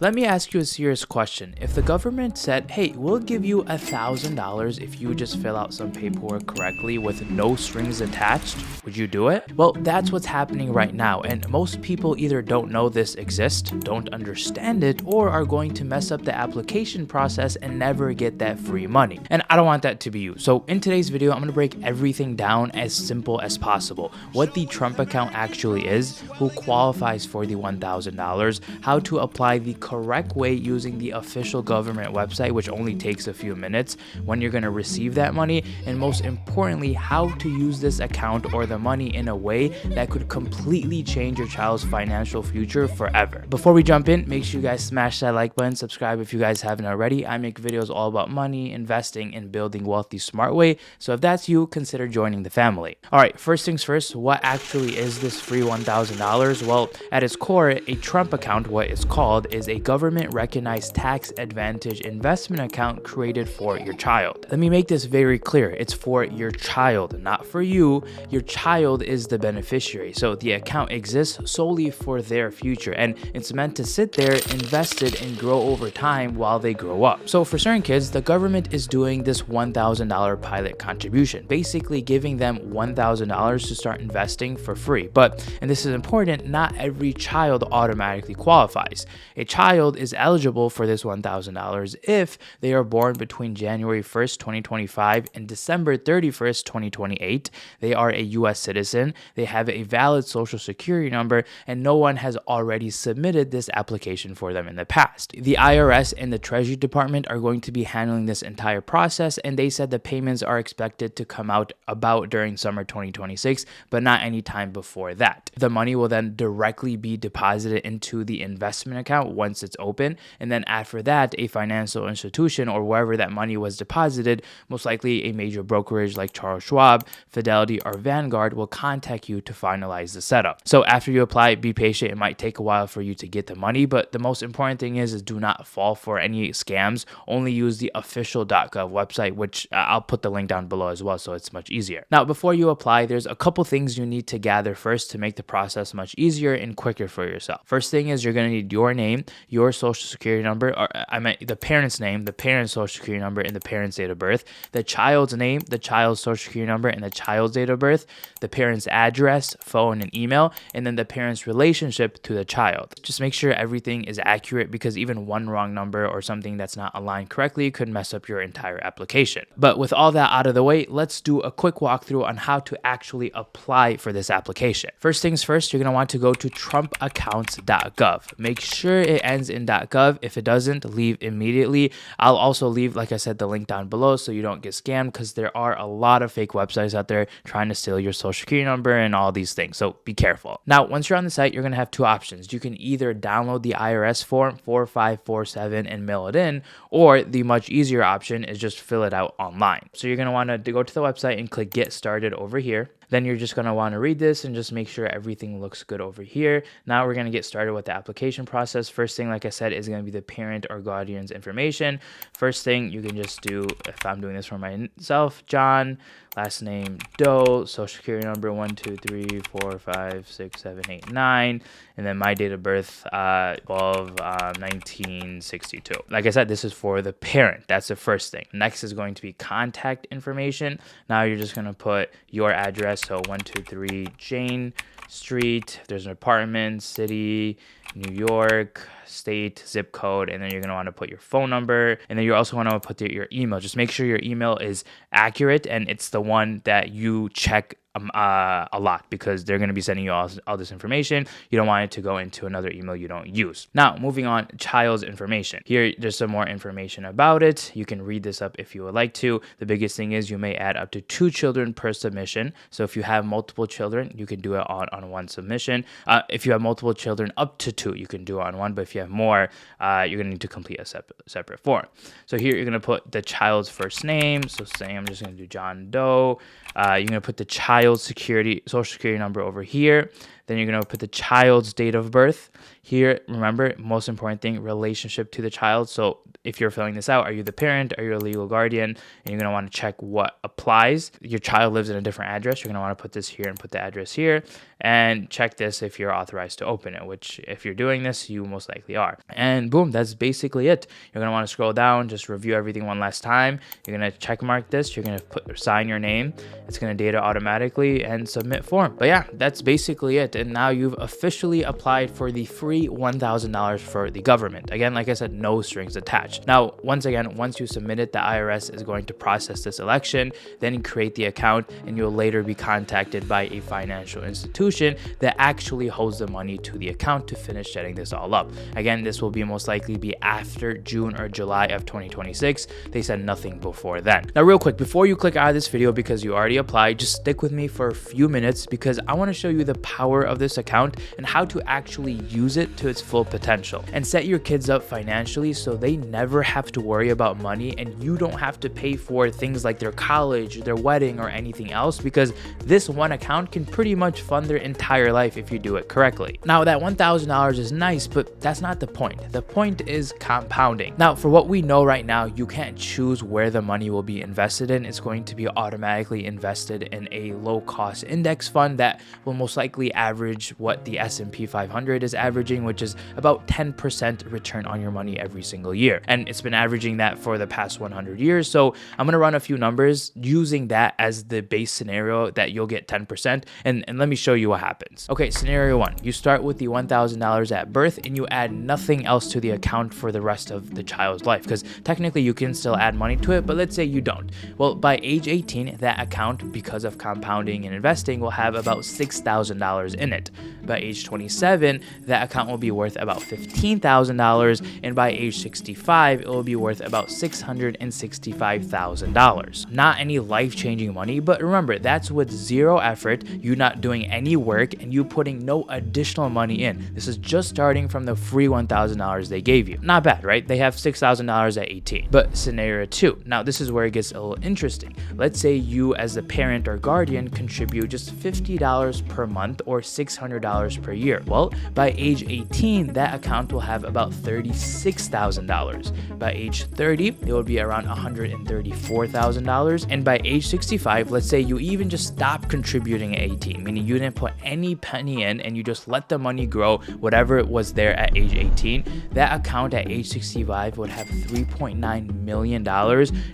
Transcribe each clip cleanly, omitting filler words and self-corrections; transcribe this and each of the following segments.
Let me ask you a serious question. If the government said, hey, we'll give you $1,000 if you just fill out some paperwork correctly with no strings attached, would you do it? Well, that's what's happening right now, and most people either don't know this exists, don't understand it, or are going to mess up the application process and never get that free money. And I don't want that to be you. So in today's video, I'm going to break everything down as simple as possible. What the Trump account actually is, who qualifies for the $1,000, how to apply the correct way using the official government website, which only takes a few minutes, when you're going to receive that money, and most importantly, how to use this account or the money in a way that could completely change your child's financial future forever. Before we jump in, make sure you guys smash that like button, subscribe if you guys haven't already. I make videos all about money, investing, and building wealth the smart way, so if that's you, consider joining the family. All right, first things first, what actually is this free $1,000? Well, at its core, a Trump account, what it's called, is a government recognized tax advantage investment account created for your child. Let me make this very clear. It's for your child, not for you. Your child is the beneficiary. So the account exists solely for their future, and it's meant to sit there, invested, and grow over time while they grow up. So for certain kids, the government is doing this $1,000 pilot contribution, basically giving them $1,000 to start investing for free. But, and this is important, not every child automatically qualifies. A child is eligible for this $1,000 if they are born between January 1st, 2025 and December 31st, 2028. They are a U.S. citizen, they have a valid social security number, and no one has already submitted this application for them in the past. The IRS and the Treasury Department are going to be handling this entire process, and they said the payments are expected to come out about during summer 2026, but not any time before that. The money will then directly be deposited into the investment account once it's open, and then after that, a financial institution or wherever that money was deposited, most likely a major brokerage like Charles Schwab, Fidelity, or Vanguard, will contact you to finalize the setup. So after you apply, be patient. It might take a while for you to get the money, but the most important thing is do not fall for any scams. Only use the official.gov website, which I'll put the link down below as well, so it's much easier. Now, before you apply, there's a couple things you need to gather first to make the process much easier and quicker for yourself. First thing is you're going to need your name, your social security number, or I meant the parent's name, the parent's social security number, and the parent's date of birth, the child's name, the child's social security number, and the child's date of birth, the parent's address, phone, and email, and then the parent's relationship to the child. Just make sure everything is accurate, because even one wrong number or something that's not aligned correctly could mess up your entire application. But with all that out of the way, let's do a quick walkthrough on how to actually apply for this application. First things first, you're going to want to go to trumpaccounts.gov. Make sure it ends in .gov. If it doesn't, leave immediately. I'll also leave, like I said, the link down below so you don't get scammed, because there are a lot of fake websites out there trying to steal your social security number and all these things. So be careful. Now, once you're on the site, you're going to have two options. You can either download the IRS form 4547 and mail it in, or the much easier option is just fill it out online. So you're going to want to go to the website and click Get Started over here. Then you're just going to want to read this and just make sure everything looks good over here. Now we're going to get started with the application process. First thing, like I said, is going to be the parent or guardian's information. First thing you can just do, if I'm doing this for myself, John, last name Doe, social security number 1, 2, 3, 4, 5, 6, 7, 8, 9, and then my date of birth 1962. Like I said, this is for the parent. That's the first thing. Next is going to be contact information. Now you're just going to put your address, so 123 Jane Street. If there's an apartment, city, New York, state, zip code, and then you're going to want to put your phone number, and then you also want to put your email. Just make sure your email is accurate and it's the one that you check a lot, because they're going to be sending you all this information. You don't want it to go into another email you don't use. Now, moving on, child's information. Here, there's some more information about it. You can read this up if you would like to. The biggest thing is you may add up to 2 children per submission. So if you have multiple children, you can do it on one submission. If you have multiple children up to 2, you can do it on one. But if you have more, you're going to need to complete a separate form. So here, you're going to put the child's first name. So say I'm just going to do John Doe. You're going to put the child's social security number over here. Then you're going to put the child's date of birth. Here, remember, most important thing, relationship to the child. So if you're filling this out, are you the parent? Are you a legal guardian? And you're going to want to check what applies. Your child lives in a different address. You're going to want to put this here and put the address here. And check this if you're authorized to open it, which if you're doing this, you most likely are. And boom, that's basically it. You're going to want to scroll down, just review everything one last time. You're going to check mark this. You're going to sign your name. It's going to date it automatically and submit form. But yeah, that's basically it. And now you've officially applied for the free $1,000 for the government. Again, like I said, no strings attached. Now, once again, once you submit it, the IRS is going to process this election, then create the account, and you'll later be contacted by a financial institution that actually holds the money to the account to finish setting this all up. Again, this will be most likely be after June or July of 2026. They said nothing before then. Now, real quick, before you click out of this video because you already applied, just stick with me for a few minutes because I want to show you the power of this account and how to actually use it to its full potential and set your kids up financially so they never have to worry about money and you don't have to pay for things like their college, their wedding, or anything else, because this one account can pretty much fund their entire life if you do it correctly. Now, that $1,000 is nice, but that's not the point. The point is compounding. Now, for what we know right now, you can't choose where the money will be invested in. It's going to be automatically invested in a low-cost index fund that will most likely average what the S&P 500 is averaging, which is about 10% return on your money every single year. And it's been averaging that for the past 100 years. So I'm going to run a few numbers using that as the base scenario that you'll get 10%. And let me show you what happens. Okay, scenario one, you start with the $1,000 at birth and you add nothing else to the account for the rest of the child's life, because technically you can still add money to it, but let's say you don't. Well, by age 18, that account, because of compounding and investing, will have about $6,000 in it. By age 27, that account will be worth about $15,000, and by age 65, it will be worth about $665,000. Not any life-changing money, but remember, that's with zero effort, you not doing any work, and you putting no additional money in. This is just starting from the free $1,000 they gave you. Not bad, right? They have $6,000 at 18. But scenario two, now this is where it gets a little interesting. Let's say you as the parent or guardian contribute just $50 per month or $600 per year. Well, by age 18, that account will have about $36,000. By age 30, it will be around $134,000. And by age 65, let's say you even just stop contributing at 18, meaning you didn't put any penny in and you just let the money grow, whatever it was there at age 18, that account at age 65 would have $3.9 million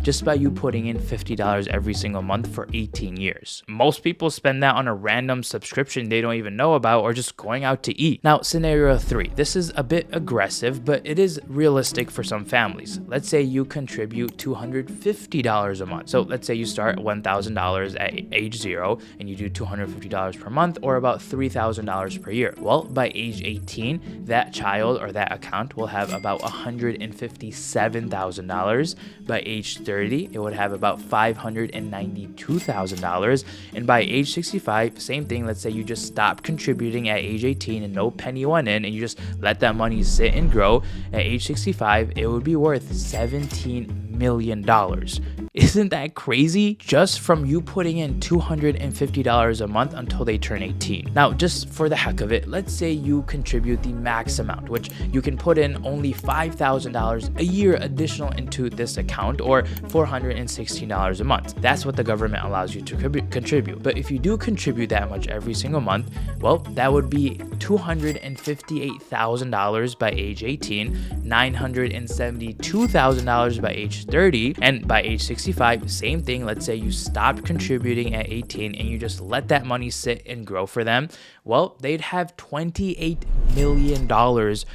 just by you putting in $50 every single month for 18 years. Most people spend that on a random subscription they don't even know about or just going out to eat. Now, scenario three, this is a bit aggressive, but it is realistic for some families. Let's say you contribute $250 a month. So let's say you start $1,000 at age 0 and you do $250 per month or about $3,000 per year. Well, by age 18, that child or that account will have about $157,000. By age 30, it would have about $592,000. And by age 65, same thing. Let's say you just stop contributing at age 18 and no penny went in and you just let that money sit and grow. At age 65, it would be worth $17 million. Isn't that crazy? Just from you putting in $250 a month until they turn 18. Now, just for the heck of it, let's say you contribute the max amount, which you can put in only $5,000 a year additional into this account, or $416 a month. That's what the government allows you to contribute. But if you do contribute that much every single month, well, that would be $258,000 by age 18, $972,000 by age 30, and by age 65, same thing. Let's say you stopped contributing at 18 and you just let that money sit and grow for them. Well, they'd have $28 million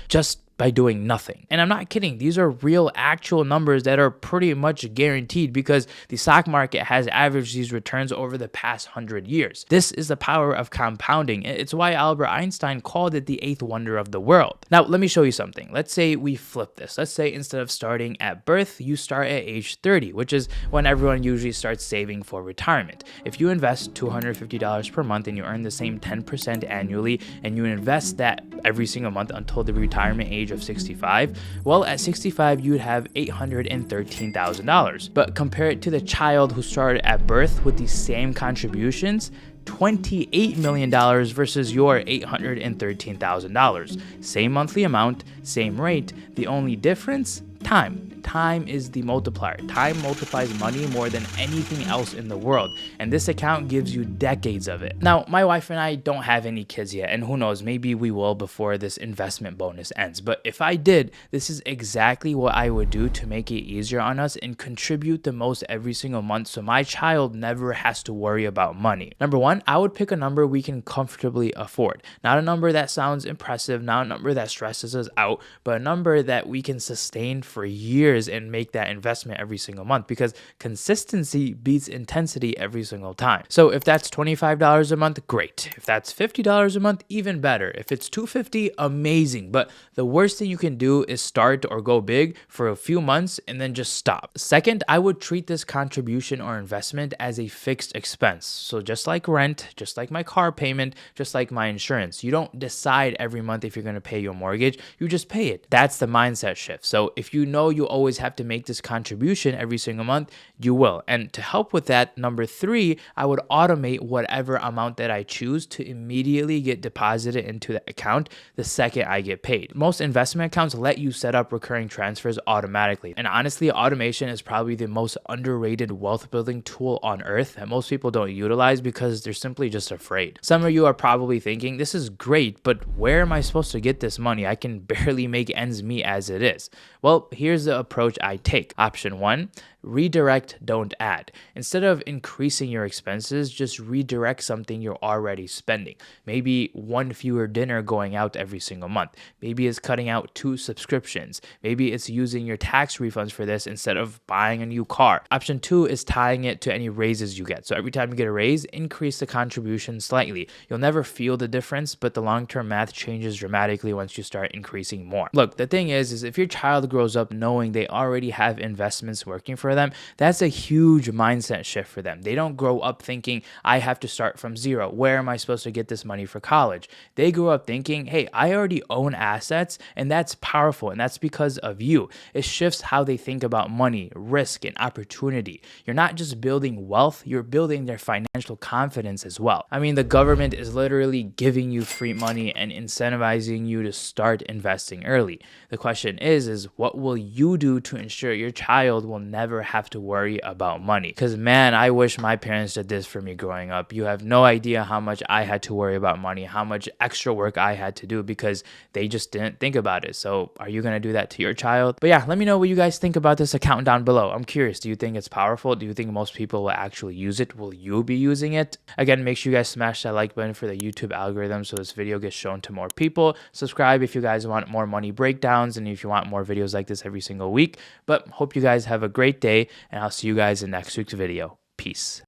just by doing nothing. And I'm not kidding. These are real actual numbers that are pretty much guaranteed because the stock market has averaged these returns over the past 100 years. This is the power of compounding. It's why Albert Einstein called it the eighth wonder of the world. Now, let me show you something. Let's say we flip this. Let's say instead of starting at birth, you start at age 30, which is when everyone usually starts saving for retirement. If you invest $250 per month and you earn the same 10% annually and you invest that every single month until the retirement age of 65, well, at 65 you'd have $813,000. But compare it to the child who started at birth with the same contributions, $28 million versus your $813,000. Same monthly amount, same rate. The only difference? Time. Time is the multiplier. Time multiplies money more than anything else in the world, and this account gives you decades of it. Now, my wife and I don't have any kids yet, and who knows, maybe we will before this investment bonus ends. But if I did, this is exactly what I would do to make it easier on us and contribute the most every single month so my child never has to worry about money. Number one, I would pick a number we can comfortably afford. Not a number that sounds impressive, not a number that stresses us out, but a number that we can sustain for years and make that investment every single month, because consistency beats intensity every single time. So if that's $25 a month, great. If that's $50 a month, even better. If it's $250, amazing. But the worst thing you can do is start or go big for a few months and then just stop. Second, I would treat this contribution or investment as a fixed expense. So just like rent, just like my car payment, just like my insurance, you don't decide every month if you're going to pay your mortgage, you just pay it. That's the mindset shift. So if you know you always have to make this contribution every single month, you will. And to help with that, number three, I would automate whatever amount that I choose to immediately get deposited into the account the second I get paid. Most investment accounts let you set up recurring transfers automatically. And honestly, automation is probably the most underrated wealth building tool on earth that most people don't utilize because they're simply just afraid. Some of you are probably thinking, this is great, but where am I supposed to get this money? I can barely make ends meet as it is. Well, here's the approach I take. Option one, redirect, don't add. Instead of increasing your expenses, just redirect something you're already spending. Maybe one fewer dinner going out every single month. Maybe it's cutting out 2 subscriptions. Maybe it's using your tax refunds for this instead of buying a new car. Option 2 is tying it to any raises you get. So every time you get a raise, increase the contribution slightly. You'll never feel the difference, but the long-term math changes dramatically once you start increasing more. Look, the thing is if your child grows up knowing they already have investments working for them, that's a huge mindset shift for them. They don't grow up thinking, I have to start from zero. Where am I supposed to get this money for college? They grow up thinking, hey, I already own assets, and that's powerful, and that's because of you. It shifts how they think about money, risk, and opportunity. You're not just building wealth, you're building their financial confidence as well. I mean, the government is literally giving you free money and incentivizing you to start investing early. The question is what will you do to ensure your child will never have to worry about money? Because man, I wish my parents did this for me growing up. You have no idea how much I had to worry about money, how much extra work I had to do because they just didn't think about it. So are you going to do that to your child? But yeah, let me know what you guys think about this account down below. I'm curious. Do you think it's powerful? Do you think most people will actually use it? Will you be using it? Again, make sure you guys smash that like button for the YouTube algorithm so this video gets shown to more people. Subscribe if you guys want more money breakdowns and if you want more videos like this every single week. But hope you guys have a great day, and I'll see you guys in next week's video. Peace.